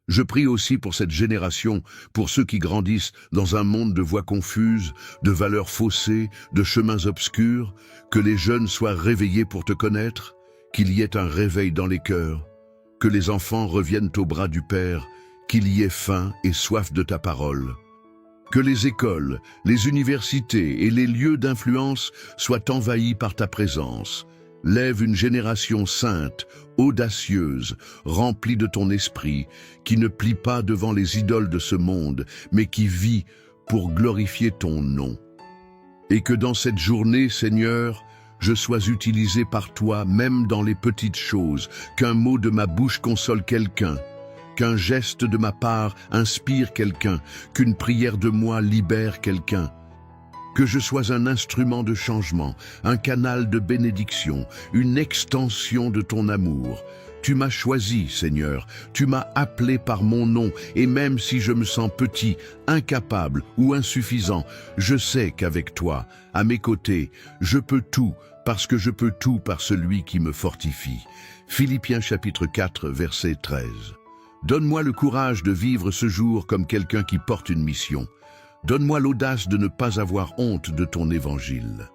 Je prie aussi pour cette génération, pour ceux qui grandissent dans un monde de voies confuses, de valeurs faussées, de chemins obscurs, que les jeunes soient réveillés pour te connaître, qu'il y ait un réveil dans les cœurs, que les enfants reviennent au bras du Père, qu'il y ait faim et soif de ta parole. Que les écoles, les universités et les lieux d'influence soient envahis par ta présence. Lève une génération sainte, audacieuse, remplie de ton esprit, qui ne plie pas devant les idoles de ce monde, mais qui vit pour glorifier ton nom. Et que dans cette journée, Seigneur, je sois utilisé par toi, même dans les petites choses, qu'un mot de ma bouche console quelqu'un, qu'un geste de ma part inspire quelqu'un, qu'une prière de moi libère quelqu'un. Que je sois un instrument de changement, un canal de bénédiction, une extension de ton amour. Tu m'as choisi, Seigneur, tu m'as appelé par mon nom, et même si je me sens petit, incapable ou insuffisant, je sais qu'avec toi, à mes côtés, je peux tout, parce que je peux tout par celui qui me fortifie. Philippiens chapitre 4, verset 13. Donne-moi le courage de vivre ce jour comme quelqu'un qui porte une mission. Donne-moi l'audace de ne pas avoir honte de ton évangile.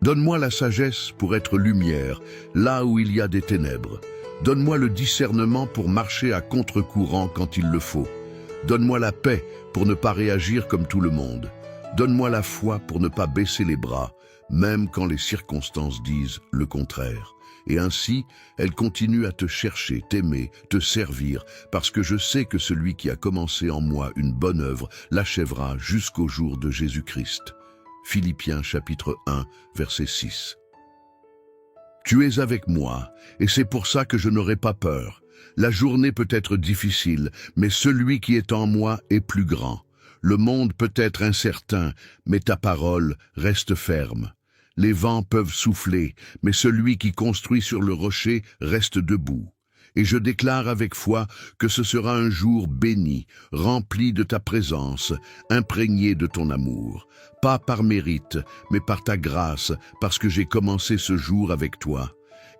Donne-moi la sagesse pour être lumière, là où il y a des ténèbres. Donne-moi le discernement pour marcher à contre-courant quand il le faut. Donne-moi la paix pour ne pas réagir comme tout le monde. Donne-moi la foi pour ne pas baisser les bras, même quand les circonstances disent le contraire. Et ainsi, elle continue à te chercher, t'aimer, te servir, parce que je sais que celui qui a commencé en moi une bonne œuvre l'achèvera jusqu'au jour de Jésus-Christ. Philippiens chapitre 1, verset 6. Tu es avec moi, et c'est pour ça que je n'aurai pas peur. La journée peut être difficile, mais celui qui est en moi est plus grand. Le monde peut être incertain, mais ta parole reste ferme. Les vents peuvent souffler, mais celui qui construit sur le rocher reste debout. Et je déclare avec foi que ce sera un jour béni, rempli de ta présence, imprégné de ton amour. Pas par mérite, mais par ta grâce, parce que j'ai commencé ce jour avec toi.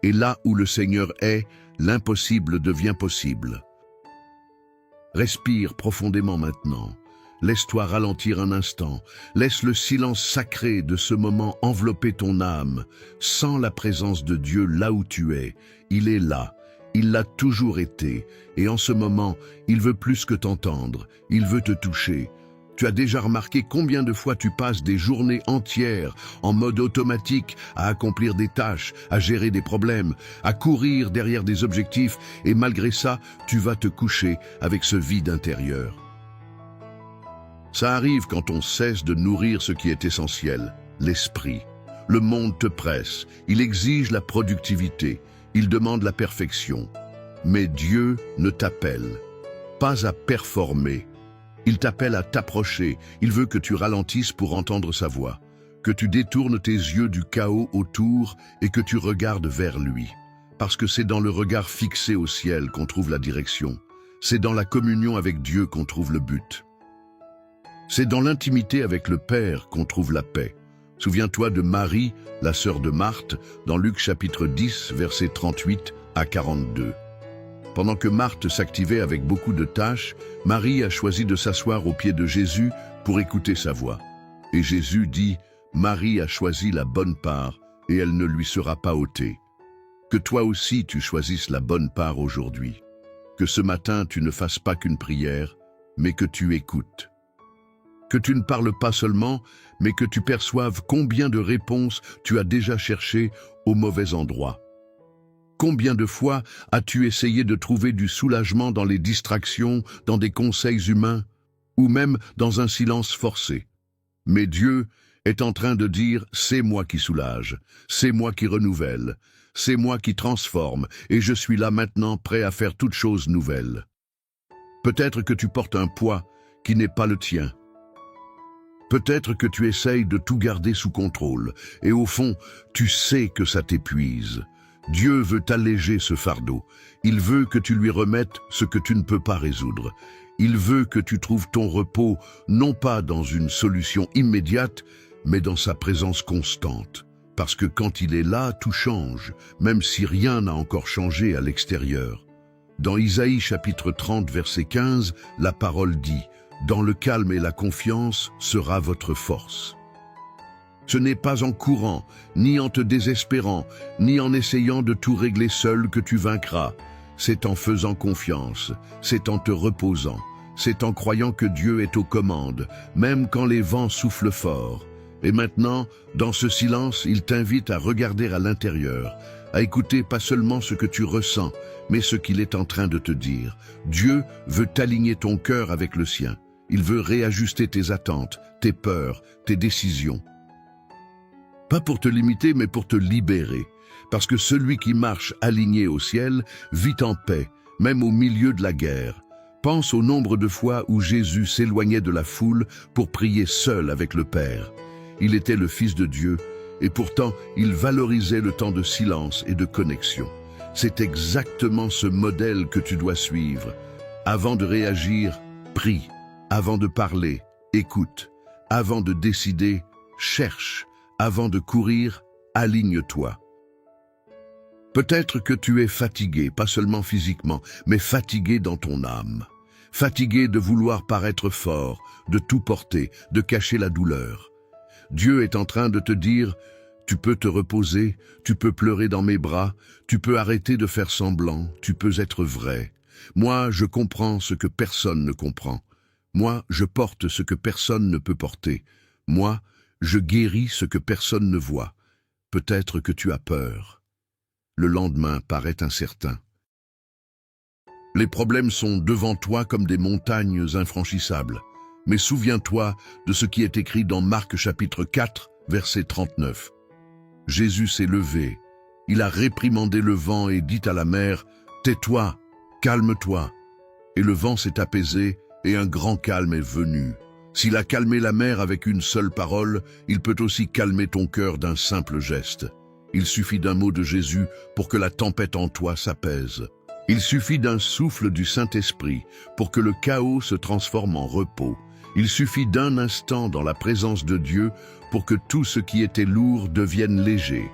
Et là où le Seigneur est, l'impossible devient possible. Respire profondément maintenant. Laisse-toi ralentir un instant. Laisse le silence sacré de ce moment envelopper ton âme. Sens la présence de Dieu là où tu es. Il est là. Il l'a toujours été. Et en ce moment, il veut plus que t'entendre. Il veut te toucher. Tu as déjà remarqué combien de fois tu passes des journées entières en mode automatique à accomplir des tâches, à gérer des problèmes, à courir derrière des objectifs et malgré ça, tu vas te coucher avec ce vide intérieur. Ça arrive quand on cesse de nourrir ce qui est essentiel, l'esprit. Le monde te presse, il exige la productivité, il demande la perfection. Mais Dieu ne t'appelle pas à performer. Il t'appelle à t'approcher, il veut que tu ralentisses pour entendre sa voix, que tu détournes tes yeux du chaos autour et que tu regardes vers lui. Parce que c'est dans le regard fixé au ciel qu'on trouve la direction. C'est dans la communion avec Dieu qu'on trouve le but. C'est dans l'intimité avec le Père qu'on trouve la paix. Souviens-toi de Marie, la sœur de Marthe, dans Luc chapitre 10, versets 38 à 42. Pendant que Marthe s'activait avec beaucoup de tâches, Marie a choisi de s'asseoir aux pieds de Jésus pour écouter sa voix. Et Jésus dit, « Marie a choisi la bonne part, et elle ne lui sera pas ôtée. » Que toi aussi tu choisisses la bonne part aujourd'hui. Que ce matin tu ne fasses pas qu'une prière, mais que tu écoutes. Que tu ne parles pas seulement, mais que tu perçoives combien de réponses tu as déjà cherchées au mauvais endroit. Combien de fois as-tu essayé de trouver du soulagement dans les distractions, dans des conseils humains, ou même dans un silence forcé? Mais Dieu est en train de dire « c'est moi qui soulage, c'est moi qui renouvelle, c'est moi qui transforme, et je suis là maintenant prêt à faire toutes choses nouvelles. » Peut-être que tu portes un poids qui n'est pas le tien. Peut-être que tu essayes de tout garder sous contrôle, et au fond, tu sais que ça t'épuise. Dieu veut alléger ce fardeau. Il veut que tu lui remettes ce que tu ne peux pas résoudre. Il veut que tu trouves ton repos, non pas dans une solution immédiate, mais dans sa présence constante. Parce que quand il est là, tout change, même si rien n'a encore changé à l'extérieur. Dans Isaïe chapitre 30, verset 15, la parole dit « Dans le calme et la confiance sera votre force ». Ce n'est pas en courant, ni en te désespérant, ni en essayant de tout régler seul que tu vaincras. C'est en faisant confiance, c'est en te reposant, c'est en croyant que Dieu est aux commandes, même quand les vents soufflent fort. Et maintenant, dans ce silence, il t'invite à regarder à l'intérieur, à écouter pas seulement ce que tu ressens, mais ce qu'il est en train de te dire. Dieu veut aligner ton cœur avec le sien. Il veut réajuster tes attentes, tes peurs, tes décisions. Pas pour te limiter, mais pour te libérer. Parce que celui qui marche aligné au ciel vit en paix, même au milieu de la guerre. Pense au nombre de fois où Jésus s'éloignait de la foule pour prier seul avec le Père. Il était le Fils de Dieu, et pourtant il valorisait le temps de silence et de connexion. C'est exactement ce modèle que tu dois suivre. Avant de réagir, prie. Avant de parler, écoute. Avant de décider, cherche. Avant de courir, aligne-toi. Peut-être que tu es fatigué, pas seulement physiquement, mais fatigué dans ton âme. Fatigué de vouloir paraître fort, de tout porter, de cacher la douleur. Dieu est en train de te dire, tu peux te reposer, tu peux pleurer dans mes bras, tu peux arrêter de faire semblant, tu peux être vrai. Moi, je comprends ce que personne ne comprend. Moi, je porte ce que personne ne peut porter. Moi, je guéris ce que personne ne voit. Peut-être que tu as peur. le lendemain paraît incertain. Les problèmes sont devant toi comme des montagnes infranchissables. Mais souviens-toi de ce qui est écrit dans Marc chapitre 4, verset 39. Jésus s'est levé, il a réprimandé le vent et dit à la mer, « Tais-toi, calme-toi ». Et le vent s'est apaisé et un grand calme est venu. S'il a calmé la mer avec une seule parole, il peut aussi calmer ton cœur d'un simple geste. Il suffit d'un mot de Jésus pour que la tempête en toi s'apaise. Il suffit d'un souffle du Saint-Esprit pour que le chaos se transforme en repos. Il suffit d'un instant dans la présence de Dieu pour que tout ce qui était lourd devienne léger.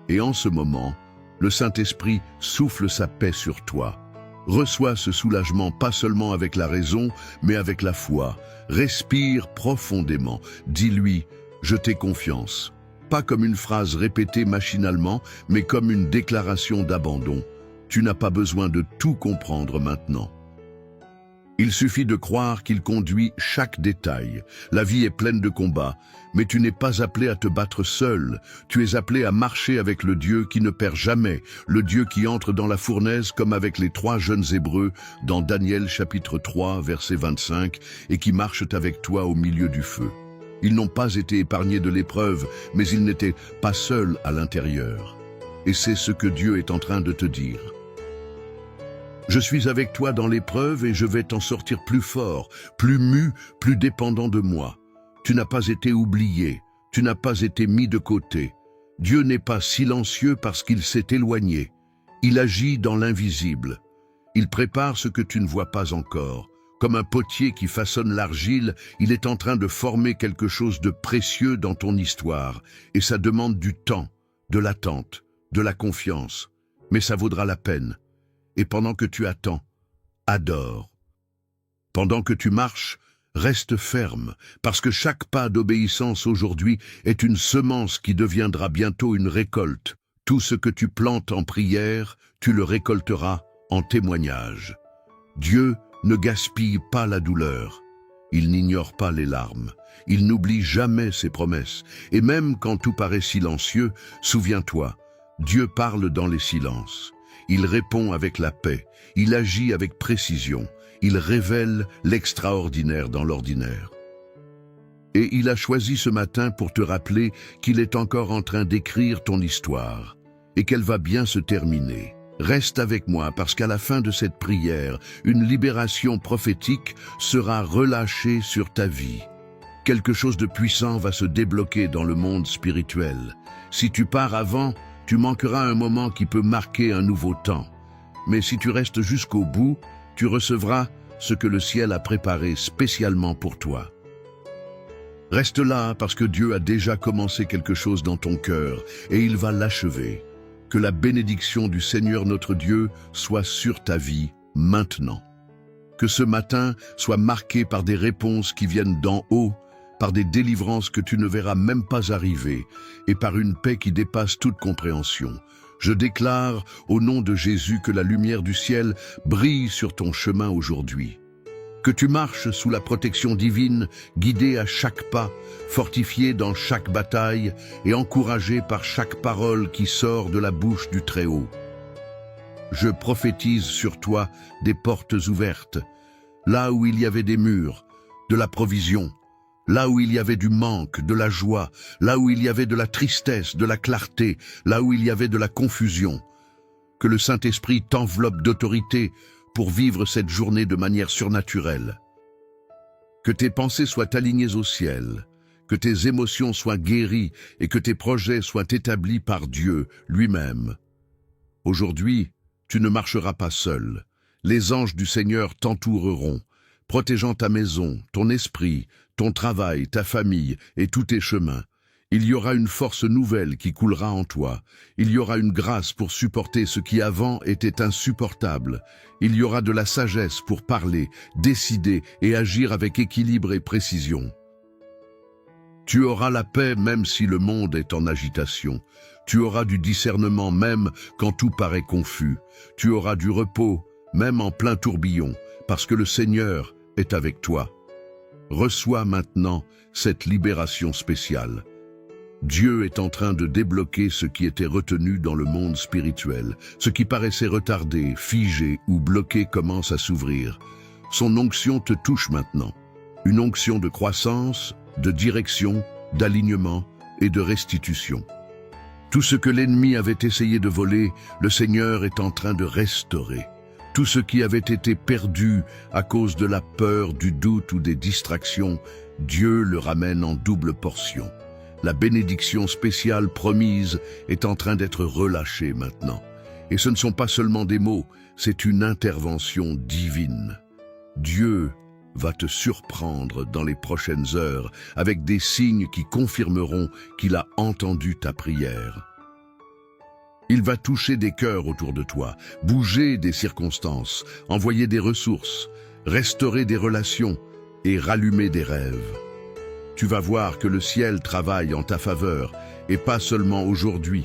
Et en ce moment, le Saint-Esprit souffle sa paix sur toi. Reçois ce soulagement pas seulement avec la raison, mais avec la foi. Respire profondément. Dis-lui, je t'ai confiance. Pas comme une phrase répétée machinalement, mais comme une déclaration d'abandon. Tu n'as pas besoin de tout comprendre maintenant. Il suffit de croire qu'il conduit chaque détail. La vie est pleine de combats, mais tu n'es pas appelé à te battre seul. Tu es appelé à marcher avec le Dieu qui ne perd jamais, le Dieu qui entre dans la fournaise comme avec les 3 jeunes Hébreux dans Daniel chapitre 3, verset 25, et qui marchent avec toi au milieu du feu. Ils n'ont pas été épargnés de l'épreuve, mais ils n'étaient pas seuls à l'intérieur. Et c'est ce que Dieu est en train de te dire. Je suis avec toi dans l'épreuve et je vais t'en sortir plus fort, plus mu, plus dépendant de moi. Tu n'as pas été oublié, tu n'as pas été mis de côté. Dieu n'est pas silencieux parce qu'il s'est éloigné. Il agit dans l'invisible. Il prépare ce que tu ne vois pas encore. Comme un potier qui façonne l'argile, il est en train de former quelque chose de précieux dans ton histoire. Et ça demande du temps, de l'attente, de la confiance. Mais ça vaudra la peine. Et pendant que tu attends, adore. Pendant que tu marches, reste ferme, parce que chaque pas d'obéissance aujourd'hui est une semence qui deviendra bientôt une récolte. Tout ce que tu plantes en prière, tu le récolteras en témoignage. Dieu ne gaspille pas la douleur. Il n'ignore pas les larmes. Il n'oublie jamais ses promesses. Et même quand tout paraît silencieux, souviens-toi, Dieu parle dans les silences. Il répond avec la paix, il agit avec précision, il révèle l'extraordinaire dans l'ordinaire. Et il a choisi ce matin pour te rappeler qu'il est encore en train d'écrire ton histoire et qu'elle va bien se terminer. Reste avec moi parce qu'à la fin de cette prière, une libération prophétique sera relâchée sur ta vie. Quelque chose de puissant va se débloquer dans le monde spirituel. Si tu pars avant, tu manqueras un moment qui peut marquer un nouveau temps. Mais si tu restes jusqu'au bout, tu recevras ce que le ciel a préparé spécialement pour toi. Reste là parce que Dieu a déjà commencé quelque chose dans ton cœur et il va l'achever. Que la bénédiction du Seigneur notre Dieu soit sur ta vie maintenant. Que ce matin soit marqué par des réponses qui viennent d'en haut, par des délivrances que tu ne verras même pas arriver, et par une paix qui dépasse toute compréhension. Je déclare, au nom de Jésus, que la lumière du ciel brille sur ton chemin aujourd'hui. Que tu marches sous la protection divine, guidé à chaque pas, fortifié dans chaque bataille et encouragé par chaque parole qui sort de la bouche du Très-Haut. Je prophétise sur toi des portes ouvertes, là où il y avait des murs, de la provision, là où il y avait du manque, de la joie, là où il y avait de la tristesse, de la clarté, là où il y avait de la confusion. Que le Saint-Esprit t'enveloppe d'autorité pour vivre cette journée de manière surnaturelle. Que tes pensées soient alignées au ciel, que tes émotions soient guéries et que tes projets soient établis par Dieu lui-même. Aujourd'hui, tu ne marcheras pas seul. Les anges du Seigneur t'entoureront, protégeant ta maison, ton esprit, ton travail, ta famille et tous tes chemins. Il y aura une force nouvelle qui coulera en toi. Il y aura une grâce pour supporter ce qui avant était insupportable. Il y aura de la sagesse pour parler, décider et agir avec équilibre et précision. Tu auras la paix même si le monde est en agitation. Tu auras du discernement même quand tout paraît confus. Tu auras du repos même en plein tourbillon, parce que le Seigneur est avec toi. Reçois maintenant cette libération spéciale. Dieu est en train de débloquer ce qui était retenu dans le monde spirituel. Ce qui paraissait retardé, figé ou bloqué commence à s'ouvrir. Son onction te touche maintenant. Une onction de croissance, de direction, d'alignement et de restitution. Tout ce que l'ennemi avait essayé de voler, le Seigneur est en train de restaurer. Tout ce qui avait été perdu à cause de la peur, du doute ou des distractions, Dieu le ramène en double portion. La bénédiction spéciale promise est en train d'être relâchée maintenant. Et ce ne sont pas seulement des mots, c'est une intervention divine. Dieu va te surprendre dans les prochaines heures avec des signes qui confirmeront qu'il a entendu ta prière. Il va toucher des cœurs autour de toi, bouger des circonstances, envoyer des ressources, restaurer des relations et rallumer des rêves. Tu vas voir que le ciel travaille en ta faveur, et pas seulement aujourd'hui,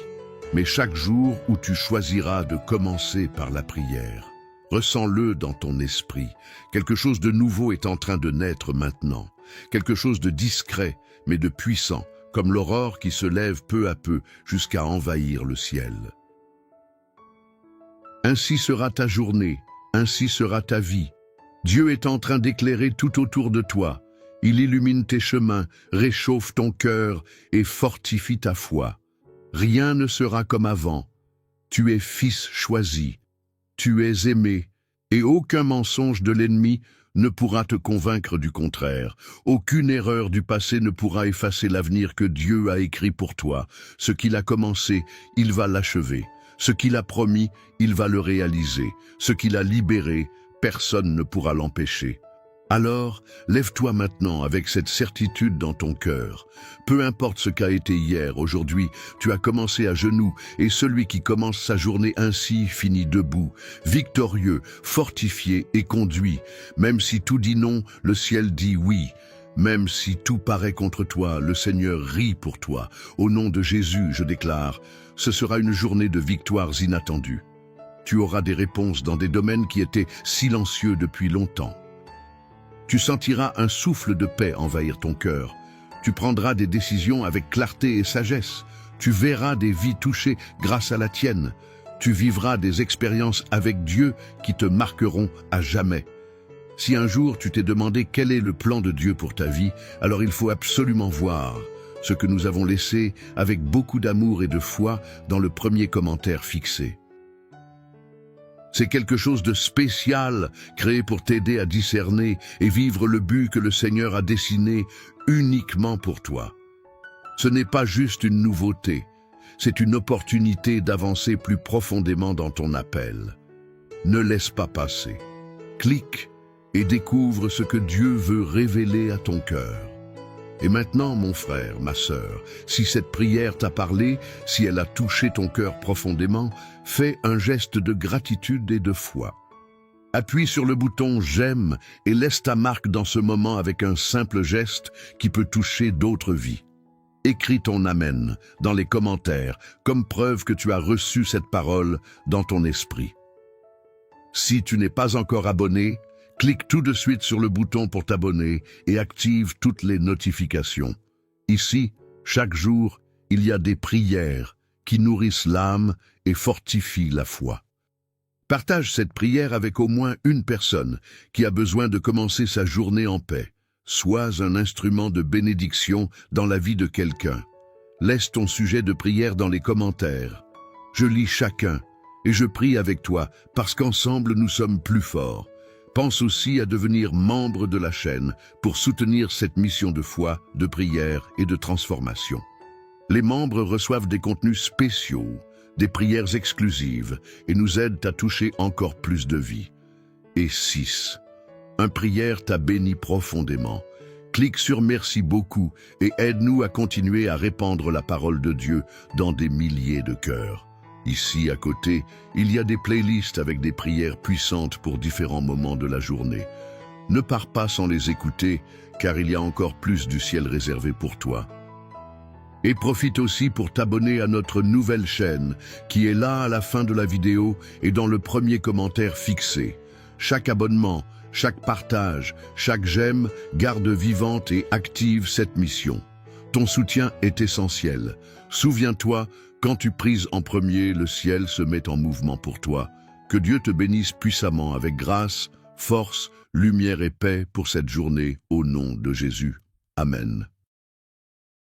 mais chaque jour où tu choisiras de commencer par la prière. Ressens-le dans ton esprit. Quelque chose de nouveau est en train de naître maintenant. Quelque chose de discret, mais de puissant, comme l'aurore qui se lève peu à peu jusqu'à envahir le ciel. Ainsi sera ta journée, ainsi sera ta vie. Dieu est en train d'éclairer tout autour de toi. Il illumine tes chemins, réchauffe ton cœur et fortifie ta foi. Rien ne sera comme avant. Tu es fils choisi. Tu es aimé, et aucun mensonge de l'ennemi ne pourra te convaincre du contraire. Aucune erreur du passé ne pourra effacer l'avenir que Dieu a écrit pour toi. Ce qu'il a commencé, il va l'achever. Ce qu'il a promis, il va le réaliser. Ce qu'il a libéré, personne ne pourra l'empêcher. Alors, lève-toi maintenant avec cette certitude dans ton cœur. Peu importe ce qu'a été hier, aujourd'hui, tu as commencé à genoux, et celui qui commence sa journée ainsi finit debout, victorieux, fortifié et conduit. Même si tout dit non, le ciel dit oui. Même si tout paraît contre toi, le Seigneur rit pour toi. Au nom de Jésus, je déclare, ce sera une journée de victoires inattendues. Tu auras des réponses dans des domaines qui étaient silencieux depuis longtemps. Tu sentiras un souffle de paix envahir ton cœur. Tu prendras des décisions avec clarté et sagesse. Tu verras des vies touchées grâce à la tienne. Tu vivras des expériences avec Dieu qui te marqueront à jamais. Si un jour tu t'es demandé quel est le plan de Dieu pour ta vie, alors il faut absolument voir ce que nous avons laissé avec beaucoup d'amour et de foi dans le premier commentaire fixé. C'est quelque chose de spécial, créé pour t'aider à discerner et vivre le but que le Seigneur a dessiné uniquement pour toi. Ce n'est pas juste une nouveauté, c'est une opportunité d'avancer plus profondément dans ton appel. Ne laisse pas passer. Clique et découvre ce que Dieu veut révéler à ton cœur. Et maintenant, mon frère, ma sœur, si cette prière t'a parlé, si elle a touché ton cœur profondément, fais un geste de gratitude et de foi. Appuie sur le bouton « J'aime » et laisse ta marque dans ce moment avec un simple geste qui peut toucher d'autres vies. Écris ton « Amen » dans les commentaires, comme preuve que tu as reçu cette parole dans ton esprit. Si tu n'es pas encore abonné, clique tout de suite sur le bouton pour t'abonner et active toutes les notifications. Ici, chaque jour, il y a des prières qui nourrissent l'âme et fortifient la foi. Partage cette prière avec au moins une personne qui a besoin de commencer sa journée en paix. Sois un instrument de bénédiction dans la vie de quelqu'un. Laisse ton sujet de prière dans les commentaires. Je lis chacun et je prie avec toi parce qu'ensemble nous sommes plus forts. Pense aussi à devenir membre de la chaîne pour soutenir cette mission de foi, de prière et de transformation. Les membres reçoivent des contenus spéciaux, des prières exclusives et nous aident à toucher encore plus de vies. Et 6. Un prière t'a béni profondément. Clique sur Merci beaucoup et aide-nous à continuer à répandre la parole de Dieu dans des milliers de cœurs. Ici, à côté, il y a des playlists avec des prières puissantes pour différents moments de la journée. Ne pars pas sans les écouter, car il y a encore plus du ciel réservé pour toi. Et profite aussi pour t'abonner à notre nouvelle chaîne, qui est là à la fin de la vidéo et dans le premier commentaire fixé. Chaque abonnement, chaque partage, chaque j'aime garde vivante et active cette mission. Ton soutien est essentiel. Souviens-toi, quand tu prises en premier, le ciel se met en mouvement pour toi. Que Dieu te bénisse puissamment avec grâce, force, lumière et paix pour cette journée, au nom de Jésus. Amen.